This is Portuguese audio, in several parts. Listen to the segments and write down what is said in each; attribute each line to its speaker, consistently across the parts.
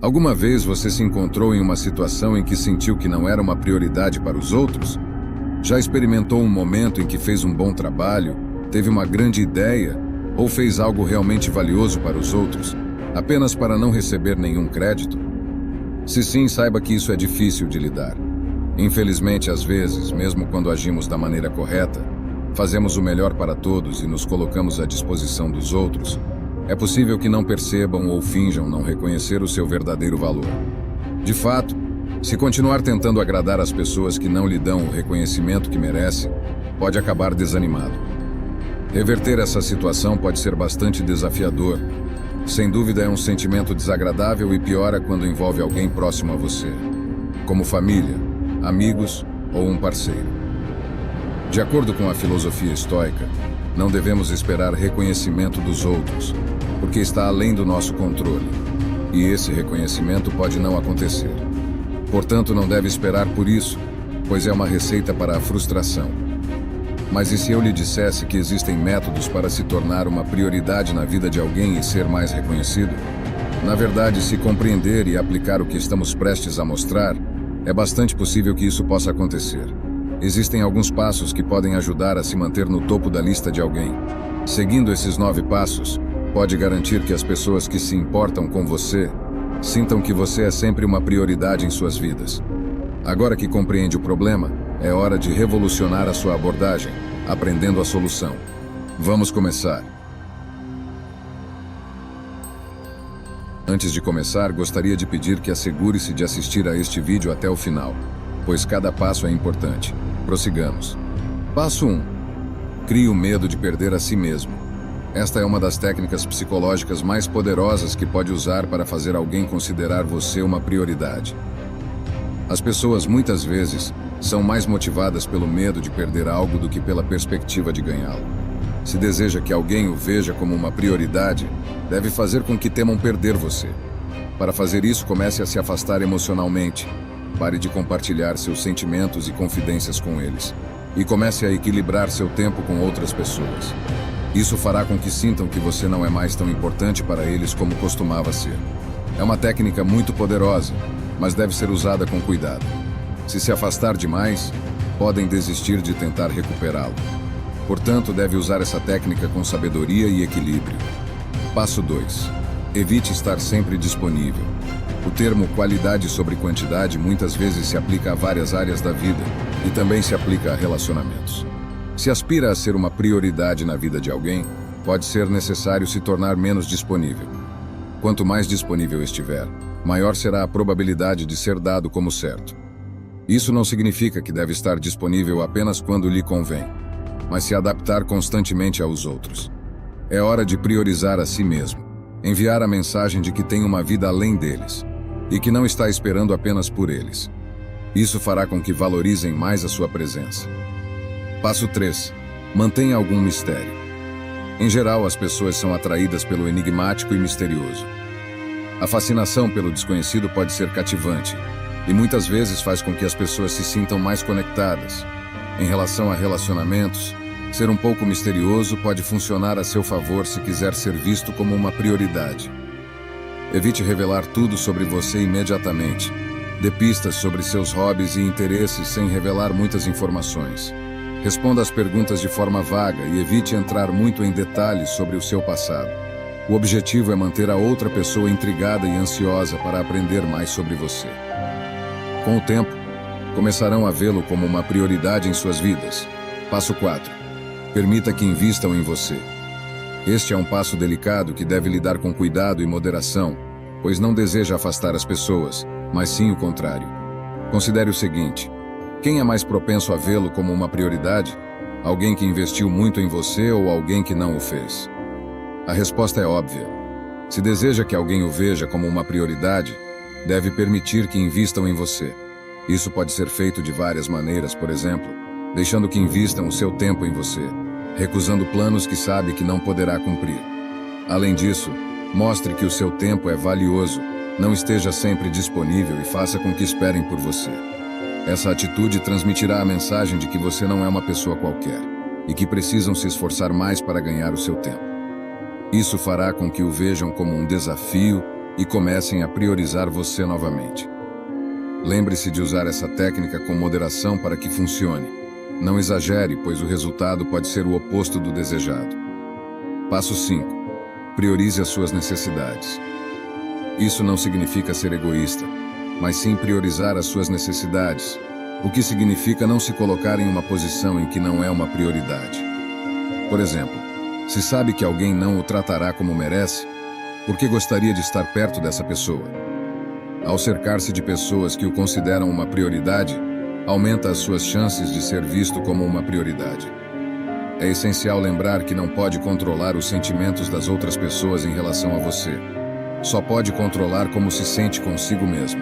Speaker 1: Alguma vez você se encontrou em uma situação em que sentiu que não era uma prioridade para os outros? Já experimentou um momento em que fez um bom trabalho, teve uma grande ideia ou fez algo realmente valioso para os outros, apenas para não receber nenhum crédito? Se sim, saiba que isso é difícil de lidar. Infelizmente, às vezes, mesmo quando agimos da maneira correta, fazemos o melhor para todos e nos colocamos à disposição dos outros, é possível que não percebam ou finjam não reconhecer o seu verdadeiro valor. De fato, se continuar tentando agradar as pessoas que não lhe dão o reconhecimento que merece, pode acabar desanimado. Reverter essa situação pode ser bastante desafiador. Sem dúvida, é um sentimento desagradável e piora quando envolve alguém próximo a você, como família, amigos ou um parceiro. De acordo com a filosofia estoica, não devemos esperar reconhecimento dos outros, porque está além do nosso controle, e esse reconhecimento pode não acontecer. Portanto, não deve esperar por isso, pois é uma receita para a frustração. Mas e se eu lhe dissesse que existem métodos para se tornar uma prioridade na vida de alguém e ser mais reconhecido? Na verdade, se compreender e aplicar o que estamos prestes a mostrar, é bastante possível que isso possa acontecer. Existem alguns passos que podem ajudar a se manter no topo da lista de alguém. Seguindo esses 9 passos, pode garantir que as pessoas que se importam com você sintam que você é sempre uma prioridade em suas vidas. Agora que compreende o problema, é hora de revolucionar a sua abordagem, aprendendo a solução. Vamos começar. Antes de começar, gostaria de pedir que assegure-se de assistir a este vídeo até o final, pois cada passo é importante. Prossigamos. Passo 1. Crie o medo de perder a si mesmo. Esta é uma das técnicas psicológicas mais poderosas que pode usar para fazer alguém considerar você uma prioridade. As pessoas, muitas vezes, são mais motivadas pelo medo de perder algo do que pela perspectiva de ganhá-lo. Se deseja que alguém o veja como uma prioridade, deve fazer com que temam perder você. Para fazer isso, comece a se afastar emocionalmente. Pare de compartilhar seus sentimentos e confidências com eles. E comece a equilibrar seu tempo com outras pessoas. Isso fará com que sintam que você não é mais tão importante para eles como costumava ser. É uma técnica muito poderosa, mas deve ser usada com cuidado. Se afastar demais, podem desistir de tentar recuperá-lo. Portanto, deve usar essa técnica com sabedoria e equilíbrio. Passo 2. Evite estar sempre disponível. O termo qualidade sobre quantidade muitas vezes se aplica a várias áreas da vida e também se aplica a relacionamentos. Se aspira a ser uma prioridade na vida de alguém, pode ser necessário se tornar menos disponível. Quanto mais disponível estiver, maior será a probabilidade de ser dado como certo. Isso não significa que deve estar disponível apenas quando lhe convém, mas se adaptar constantemente aos outros. É hora de priorizar a si mesmo, enviar a mensagem de que tem uma vida além deles e que não está esperando apenas por eles. Isso fará com que valorizem mais a sua presença. Passo 3. Mantenha algum mistério. Em geral, as pessoas são atraídas pelo enigmático e misterioso. A fascinação pelo desconhecido pode ser cativante e muitas vezes faz com que as pessoas se sintam mais conectadas. Em relação a relacionamentos, ser um pouco misterioso pode funcionar a seu favor se quiser ser visto como uma prioridade. Evite revelar tudo sobre você imediatamente. Dê pistas sobre seus hobbies e interesses sem revelar muitas informações. Responda às perguntas de forma vaga e evite entrar muito em detalhes sobre o seu passado. O objetivo é manter a outra pessoa intrigada e ansiosa para aprender mais sobre você. Com o tempo, começarão a vê-lo como uma prioridade em suas vidas. Passo 4. Permita que invistam em você. Este é um passo delicado que deve lidar com cuidado e moderação, pois não deseja afastar as pessoas, mas sim o contrário. Considere o seguinte: quem é mais propenso a vê-lo como uma prioridade? Alguém que investiu muito em você ou alguém que não o fez? A resposta é óbvia. Se deseja que alguém o veja como uma prioridade, deve permitir que invistam em você. Isso pode ser feito de várias maneiras, por exemplo, deixando que invistam o seu tempo em você, recusando planos que sabe que não poderá cumprir. Além disso, mostre que o seu tempo é valioso, não esteja sempre disponível e faça com que esperem por você. Essa atitude transmitirá a mensagem de que você não é uma pessoa qualquer e que precisam se esforçar mais para ganhar o seu tempo. Isso fará com que o vejam como um desafio e comecem a priorizar você novamente. Lembre-se de usar essa técnica com moderação para que funcione. Não exagere, pois o resultado pode ser o oposto do desejado. Passo 5. Priorize as suas necessidades. Isso não significa ser egoísta, mas sim priorizar as suas necessidades, o que significa não se colocar em uma posição em que não é uma prioridade. Por exemplo, se sabe que alguém não o tratará como merece, por que gostaria de estar perto dessa pessoa? Ao cercar-se de pessoas que o consideram uma prioridade, aumenta as suas chances de ser visto como uma prioridade. É essencial lembrar que não pode controlar os sentimentos das outras pessoas em relação a você. Só pode controlar como se sente consigo mesmo.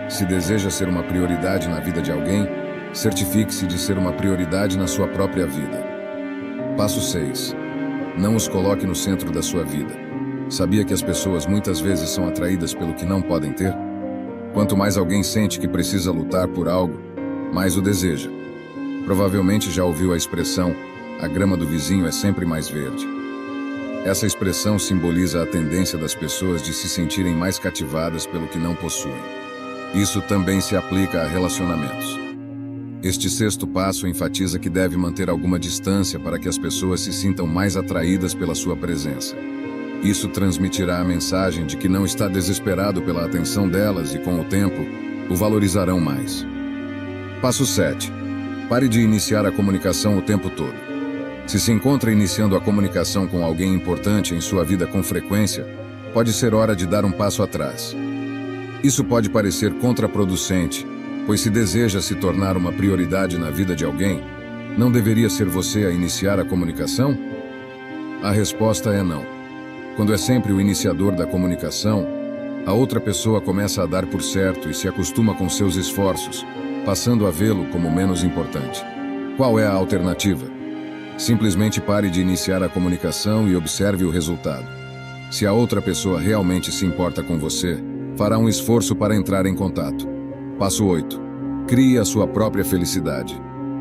Speaker 1: Se deseja ser uma prioridade na vida de alguém, certifique-se de ser uma prioridade na sua própria vida. Passo 6. Não os coloque no centro da sua vida. Sabia que as pessoas muitas vezes são atraídas pelo que não podem ter? Quanto mais alguém sente que precisa lutar por algo, mais o deseja. Provavelmente já ouviu a expressão, a grama do vizinho é sempre mais verde. Essa expressão simboliza a tendência das pessoas de se sentirem mais cativadas pelo que não possuem. Isso também se aplica a relacionamentos. Este sexto passo enfatiza que deve manter alguma distância para que as pessoas se sintam mais atraídas pela sua presença. Isso transmitirá a mensagem de que não está desesperado pela atenção delas e, com o tempo, o valorizarão mais. Passo 7. Pare de iniciar a comunicação o tempo todo. Se se encontra iniciando a comunicação com alguém importante em sua vida com frequência, pode ser hora de dar um passo atrás. Isso pode parecer contraproducente, pois se deseja se tornar uma prioridade na vida de alguém, não deveria ser você a iniciar a comunicação? A resposta é não. Quando é sempre o iniciador da comunicação, a outra pessoa começa a dar por certo e se acostuma com seus esforços, passando a vê-lo como menos importante. Qual é a alternativa? Simplesmente pare de iniciar a comunicação e observe o resultado. Se a outra pessoa realmente se importa com você, fará um esforço para entrar em contato. Passo 8. Crie a sua própria felicidade.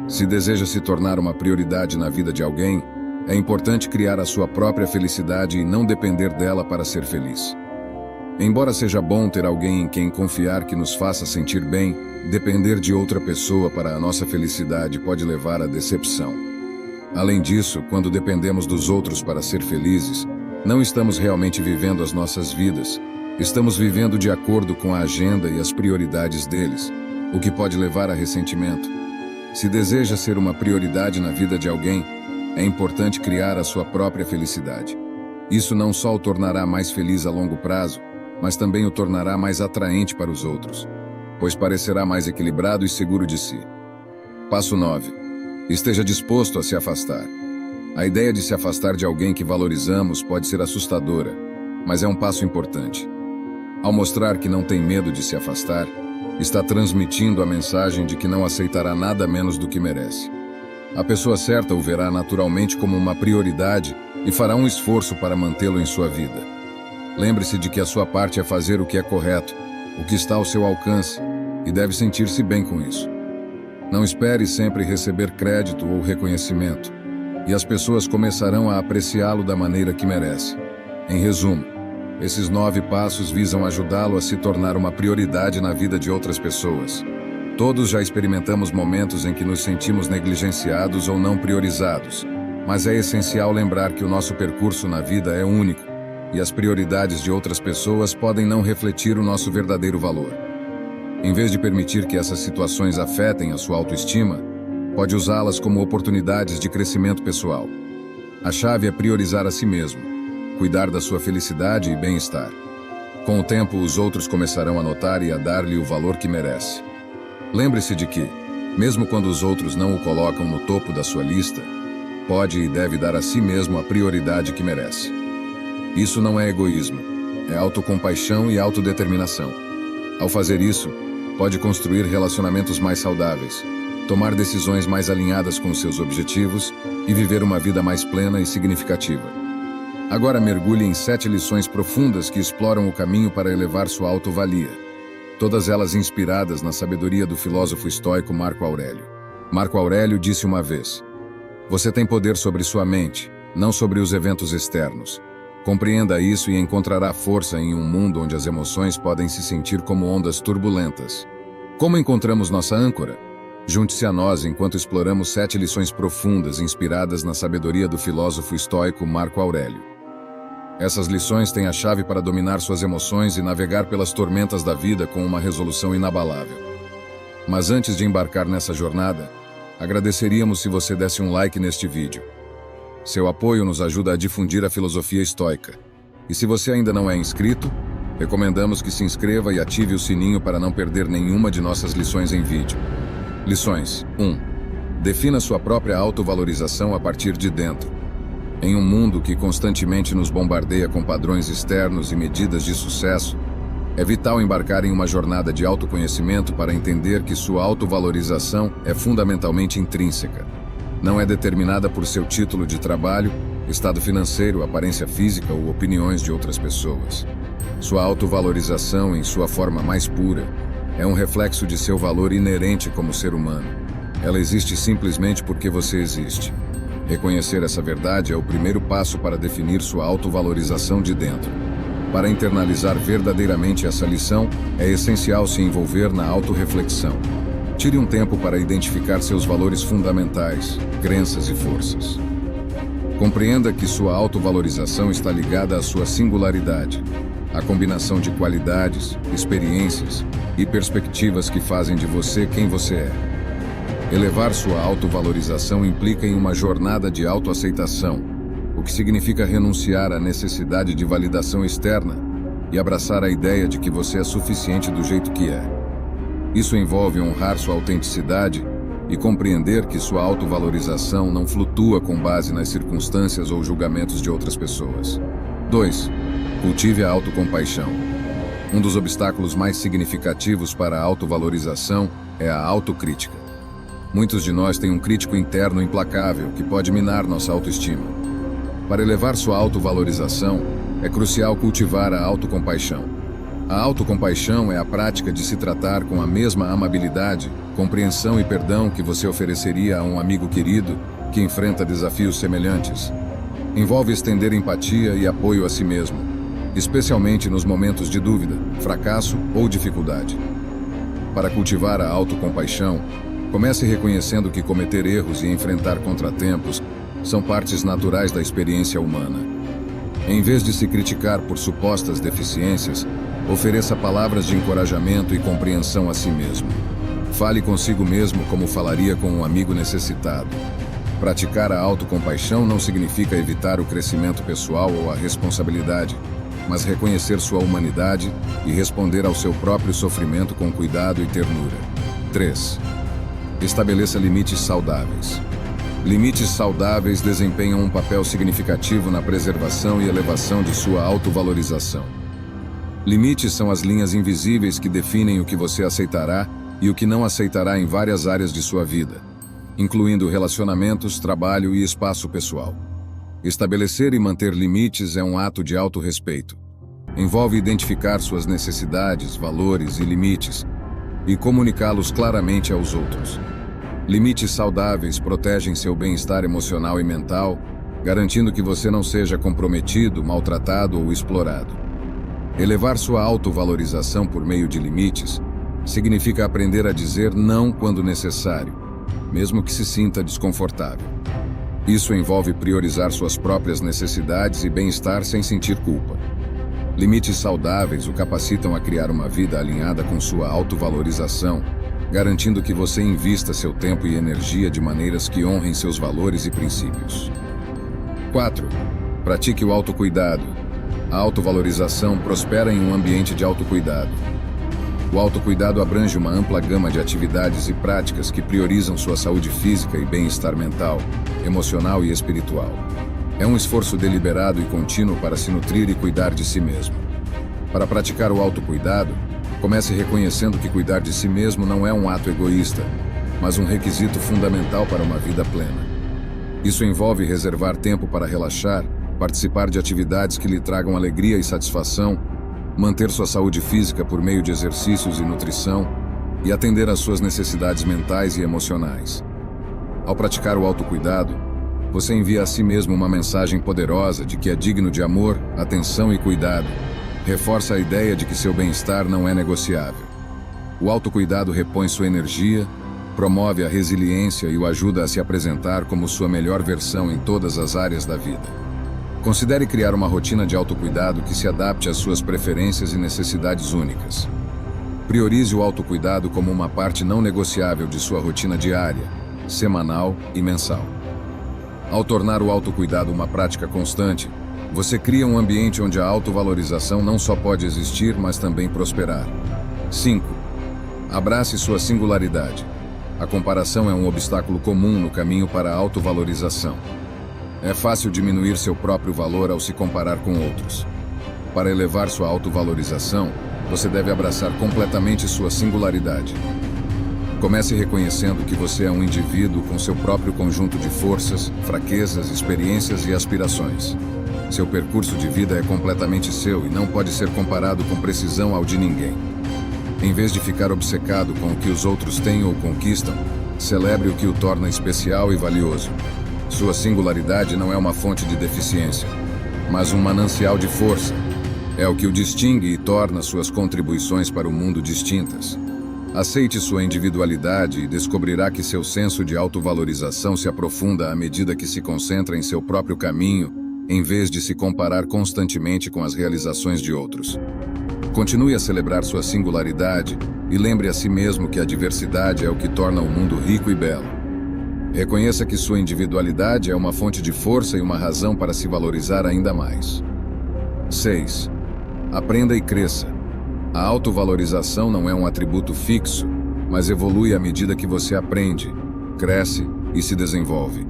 Speaker 1: Se deseja se tornar uma prioridade na vida de alguém, é importante criar a sua própria felicidade e não depender dela para ser feliz. Embora seja bom ter alguém em quem confiar que nos faça sentir bem, depender de outra pessoa para a nossa felicidade pode levar à decepção. Além disso, quando dependemos dos outros para ser felizes, não estamos realmente vivendo as nossas vidas, estamos vivendo de acordo com a agenda e as prioridades deles, o que pode levar a ressentimento. Se deseja ser uma prioridade na vida de alguém, é importante criar a sua própria felicidade. Isso não só o tornará mais feliz a longo prazo, mas também o tornará mais atraente para os outros, pois parecerá mais equilibrado e seguro de si. Passo 9. Esteja disposto a se afastar. A ideia de se afastar de alguém que valorizamos pode ser assustadora, mas é um passo importante. Ao mostrar que não tem medo de se afastar, está transmitindo a mensagem de que não aceitará nada menos do que merece. A pessoa certa o verá naturalmente como uma prioridade e fará um esforço para mantê-lo em sua vida. Lembre-se de que a sua parte é fazer o que é correto, o que está ao seu alcance, e deve sentir-se bem com isso. Não espere sempre receber crédito ou reconhecimento, e as pessoas começarão a apreciá-lo da maneira que merece. Em resumo, esses 9 passos visam ajudá-lo a se tornar uma prioridade na vida de outras pessoas. Todos já experimentamos momentos em que nos sentimos negligenciados ou não priorizados, mas é essencial lembrar que o nosso percurso na vida é único e as prioridades de outras pessoas podem não refletir o nosso verdadeiro valor. Em vez de permitir que essas situações afetem a sua autoestima, pode usá-las como oportunidades de crescimento pessoal. A chave é priorizar a si mesmo, cuidar da sua felicidade e bem-estar. Com o tempo, os outros começarão a notar e a dar-lhe o valor que merece. Lembre-se de que, mesmo quando os outros não o colocam no topo da sua lista, pode e deve dar a si mesmo a prioridade que merece. Isso não é egoísmo, é autocompaixão e autodeterminação. Ao fazer isso, pode construir relacionamentos mais saudáveis, tomar decisões mais alinhadas com os seus objetivos e viver uma vida mais plena e significativa. Agora mergulhe em 7 lições profundas que exploram o caminho para elevar sua autovalia. Todas elas inspiradas na sabedoria do filósofo estoico Marco Aurélio. Marco Aurélio disse uma vez: "Você tem poder sobre sua mente, não sobre os eventos externos. Compreenda isso e encontrará força em um mundo onde as emoções podem se sentir como ondas turbulentas. Como encontramos nossa âncora? Junte-se a nós enquanto exploramos 7 lições profundas inspiradas na sabedoria do filósofo estoico Marco Aurélio. Essas lições têm a chave para dominar suas emoções e navegar pelas tormentas da vida com uma resolução inabalável. Mas antes de embarcar nessa jornada, agradeceríamos se você desse um like neste vídeo. Seu apoio nos ajuda a difundir a filosofia estoica. E se você ainda não é inscrito, recomendamos que se inscreva e ative o sininho para não perder nenhuma de nossas lições em vídeo. Lições 1. Defina sua própria autovalorização a partir de dentro. Em um mundo que constantemente nos bombardeia com padrões externos e medidas de sucesso, é vital embarcar em uma jornada de autoconhecimento para entender que sua autovalorização é fundamentalmente intrínseca. Não é determinada por seu título de trabalho, estado financeiro, aparência física ou opiniões de outras pessoas. Sua autovalorização, em sua forma mais pura, é um reflexo de seu valor inerente como ser humano. Ela existe simplesmente porque você existe. Reconhecer essa verdade é o primeiro passo para definir sua autovalorização de dentro. Para internalizar verdadeiramente essa lição, é essencial se envolver na autorreflexão. Tire um tempo para identificar seus valores fundamentais, crenças e forças. Compreenda que sua autovalorização está ligada à sua singularidade, a combinação de qualidades, experiências e perspectivas que fazem de você quem você é. Elevar sua autovalorização implica em uma jornada de autoaceitação, o que significa renunciar à necessidade de validação externa e abraçar a ideia de que você é suficiente do jeito que é. Isso envolve honrar sua autenticidade e compreender que sua autovalorização não flutua com base nas circunstâncias ou julgamentos de outras pessoas. 2. Cultive a autocompaixão. Um dos obstáculos mais significativos para a autovalorização é a autocrítica. Muitos de nós têm um crítico interno implacável que pode minar nossa autoestima. Para elevar sua autovalorização, é crucial cultivar a autocompaixão. A autocompaixão é a prática de se tratar com a mesma amabilidade, compreensão e perdão que você ofereceria a um amigo querido que enfrenta desafios semelhantes. Envolve estender empatia e apoio a si mesmo, especialmente nos momentos de dúvida, fracasso ou dificuldade. Para cultivar a autocompaixão, comece reconhecendo que cometer erros e enfrentar contratempos são partes naturais da experiência humana. Em vez de se criticar por supostas deficiências, ofereça palavras de encorajamento e compreensão a si mesmo. Fale consigo mesmo como falaria com um amigo necessitado. Praticar a autocompaixão não significa evitar o crescimento pessoal ou a responsabilidade, mas reconhecer sua humanidade e responder ao seu próprio sofrimento com cuidado e ternura. 3. Estabeleça limites saudáveis. Limites saudáveis desempenham um papel significativo na preservação e elevação de sua autovalorização. Limites são as linhas invisíveis que definem o que você aceitará e o que não aceitará em várias áreas de sua vida, incluindo relacionamentos, trabalho e espaço pessoal. Estabelecer e manter limites é um ato de autorrespeito. Envolve identificar suas necessidades, valores e limites e comunicá-los claramente aos outros. Limites saudáveis protegem seu bem-estar emocional e mental, garantindo que você não seja comprometido, maltratado ou explorado. Elevar sua autovalorização por meio de limites significa aprender a dizer não quando necessário, mesmo que se sinta desconfortável. Isso envolve priorizar suas próprias necessidades e bem-estar sem sentir culpa. Limites saudáveis o capacitam a criar uma vida alinhada com sua autovalorização, garantindo que você invista seu tempo e energia de maneiras que honrem seus valores e princípios. 4. Pratique o autocuidado. A autovalorização prospera em um ambiente de autocuidado. O autocuidado abrange uma ampla gama de atividades e práticas que priorizam sua saúde física e bem-estar mental, emocional e espiritual. É um esforço deliberado e contínuo para se nutrir e cuidar de si mesmo. Para praticar o autocuidado, comece reconhecendo que cuidar de si mesmo não é um ato egoísta, mas um requisito fundamental para uma vida plena. Isso envolve reservar tempo para relaxar, participar de atividades que lhe tragam alegria e satisfação, manter sua saúde física por meio de exercícios e nutrição e atender às suas necessidades mentais e emocionais. Ao praticar o autocuidado, você envia a si mesmo uma mensagem poderosa de que é digno de amor, atenção e cuidado. Reforça a ideia de que seu bem-estar não é negociável. O autocuidado repõe sua energia, promove a resiliência e o ajuda a se apresentar como sua melhor versão em todas as áreas da vida. Considere criar uma rotina de autocuidado que se adapte às suas preferências e necessidades únicas. Priorize o autocuidado como uma parte não negociável de sua rotina diária, semanal e mensal. Ao tornar o autocuidado uma prática constante, você cria um ambiente onde a autovalorização não só pode existir, mas também prosperar. 5. Abrace sua singularidade. A comparação é um obstáculo comum no caminho para a autovalorização. É fácil diminuir seu próprio valor ao se comparar com outros. Para elevar sua autovalorização, você deve abraçar completamente sua singularidade. Comece reconhecendo que você é um indivíduo com seu próprio conjunto de forças, fraquezas, experiências e aspirações. Seu percurso de vida é completamente seu e não pode ser comparado com precisão ao de ninguém. Em vez de ficar obcecado com o que os outros têm ou conquistam, celebre o que o torna especial e valioso. Sua singularidade não é uma fonte de deficiência, mas um manancial de força. É o que o distingue e torna suas contribuições para o mundo distintas. Aceite sua individualidade e descobrirá que seu senso de autovalorização se aprofunda à medida que se concentra em seu próprio caminho, em vez de se comparar constantemente com as realizações de outros. Continue a celebrar sua singularidade e lembre a si mesmo que a diversidade é o que torna o mundo rico e belo. Reconheça que sua individualidade é uma fonte de força e uma razão para se valorizar ainda mais. 6. Aprenda e cresça. A autovalorização não é um atributo fixo, mas evolui à medida que você aprende, cresce e se desenvolve.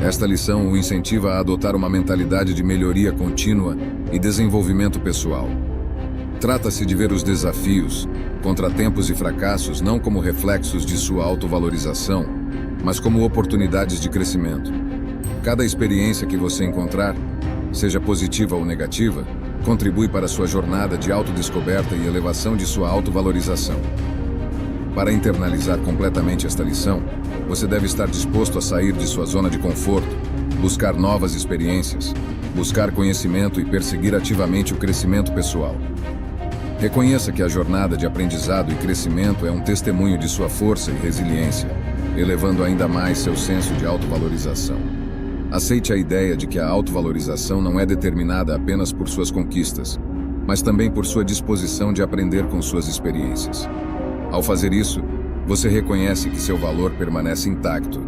Speaker 1: Esta lição o incentiva a adotar uma mentalidade de melhoria contínua e desenvolvimento pessoal. Trata-se de ver os desafios, contratempos e fracassos não como reflexos de sua autovalorização, mas como oportunidades de crescimento. Cada experiência que você encontrar, seja positiva ou negativa, contribui para sua jornada de autodescoberta e elevação de sua autovalorização. Para internalizar completamente esta lição, você deve estar disposto a sair de sua zona de conforto, buscar novas experiências, buscar conhecimento e perseguir ativamente o crescimento pessoal. Reconheça que a jornada de aprendizado e crescimento é um testemunho de sua força e resiliência, elevando ainda mais seu senso de autovalorização. Aceite a ideia de que a autovalorização não é determinada apenas por suas conquistas, mas também por sua disposição de aprender com suas experiências. Ao fazer isso, você reconhece que seu valor permanece intacto,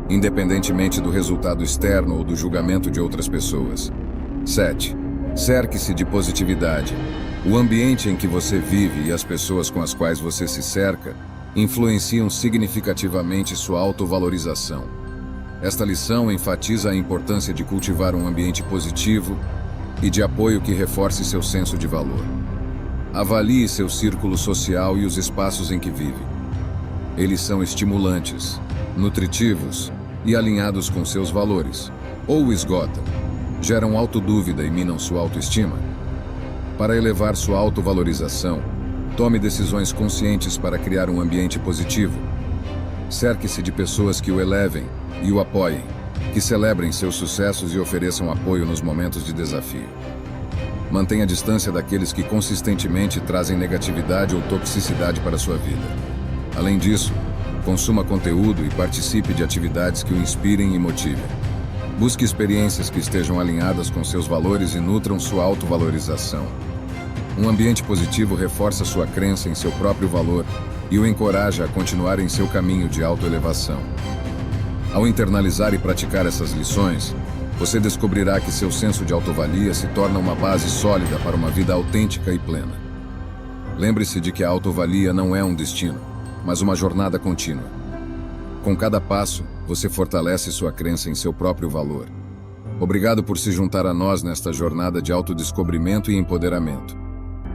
Speaker 1: independentemente do resultado externo ou do julgamento de outras pessoas. 7. Cerque-se de positividade. O ambiente em que você vive e as pessoas com as quais você se cerca influenciam significativamente sua autovalorização. Esta lição enfatiza a importância de cultivar um ambiente positivo e de apoio que reforce seu senso de valor. Avalie seu círculo social e os espaços em que vive. Eles são estimulantes, nutritivos e alinhados com seus valores, ou o esgotam, geram autodúvida e minam sua autoestima. Para elevar sua autovalorização, tome decisões conscientes para criar um ambiente positivo. Cerque-se de pessoas que o elevem e o apoiem, que celebrem seus sucessos e ofereçam apoio nos momentos de desafio. Mantenha a distância daqueles que consistentemente trazem negatividade ou toxicidade para sua vida. Além disso, consuma conteúdo e participe de atividades que o inspirem e motivem. Busque experiências que estejam alinhadas com seus valores e nutram sua autovalorização. Um ambiente positivo reforça sua crença em seu próprio valor e o encoraja a continuar em seu caminho de autoelevação. Ao internalizar e praticar essas lições, você descobrirá que seu senso de autovalia se torna uma base sólida para uma vida autêntica e plena. Lembre-se de que a autovalia não é um destino, mas uma jornada contínua. Com cada passo, você fortalece sua crença em seu próprio valor. Obrigado por se juntar a nós nesta jornada de autodescobrimento e empoderamento.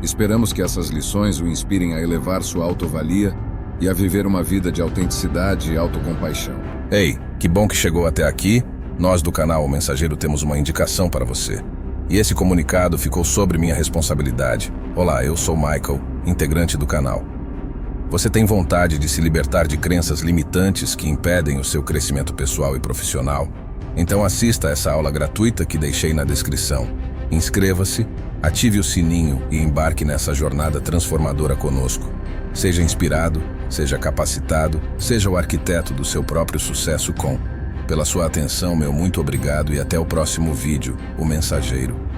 Speaker 1: Esperamos que essas lições o inspirem a elevar sua autovalia e a viver uma vida de autenticidade e autocompaixão.
Speaker 2: Ei, que bom que chegou até aqui. Nós do canal O Mensageiro temos uma indicação para você. E esse comunicado ficou sobre minha responsabilidade. Olá, eu sou Michael, integrante do canal. Você tem vontade de se libertar de crenças limitantes que impedem o seu crescimento pessoal e profissional? Então assista essa aula gratuita que deixei na descrição. Inscreva-se, ative o sininho e embarque nessa jornada transformadora conosco. Seja inspirado, seja capacitado, seja o arquiteto do seu próprio sucesso com. Pela sua atenção, meu muito obrigado e até o próximo vídeo, O Mensageiro.